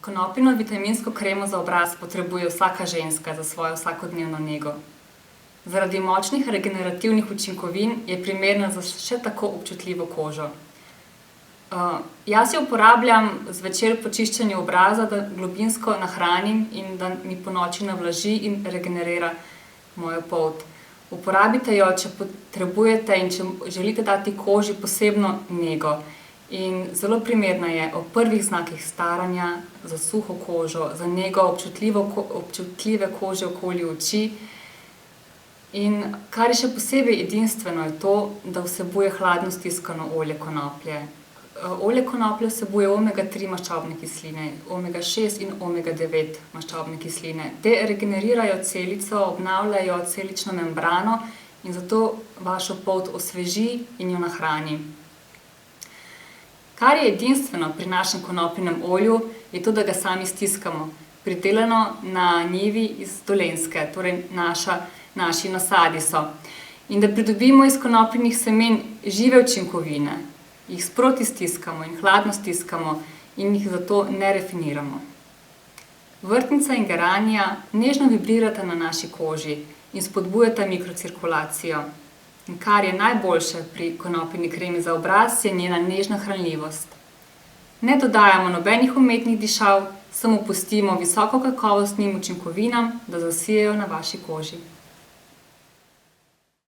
Konopljino vitaminsko kremo za obraz potrebuje vsaka ženska za svojo vsakodnevno nego. Zaradi močnih regenerativnih učinkovin je primerna za še tako občutljivo kožo. Jaz jo uporabljam zvečer po čiščenju obraza, da globinsko nahranim in da mi ponoči navlaži in regenerira mojo polt. Uporabite jo, če potrebujete in če želite dati koži posebno nego. In zelo primerna je ob prvih znakih staranja, za suho kožo, za nego občutljive kože okoli oči. In kar je še posebej edinstveno, je to, da vsebuje hladno stiskano olje konoplje. Olje konoplje vsebuje omega-3 maščobne kisline, omega-6 in omega-9 maščobne kisline. Te regenerirajo celico, obnavljajo celično membrano in zato vašo polt osveži in jo nahrani. Kar je edinstveno pri našem konopljinem olju, je to, da ga sami stiskamo, pridelano na njivi iz Dolenjske, torej naši nasadi so. In da pridobimo iz konopljinih semen žive učinkovine, jih sproti stiskamo in hladno stiskamo in jih zato ne rafiniramo. Vrtnica in geranija nežno vibrirata na naši koži in spodbujata mikrocirkulacijo. In kar je najboljše pri konopljini kremi za obraz, je njena nežna hranljivost. Ne dodajamo nobenih umetnih dišav, samo pustimo visokokakovostnim učinkovinam, da zasijejo na vaši koži.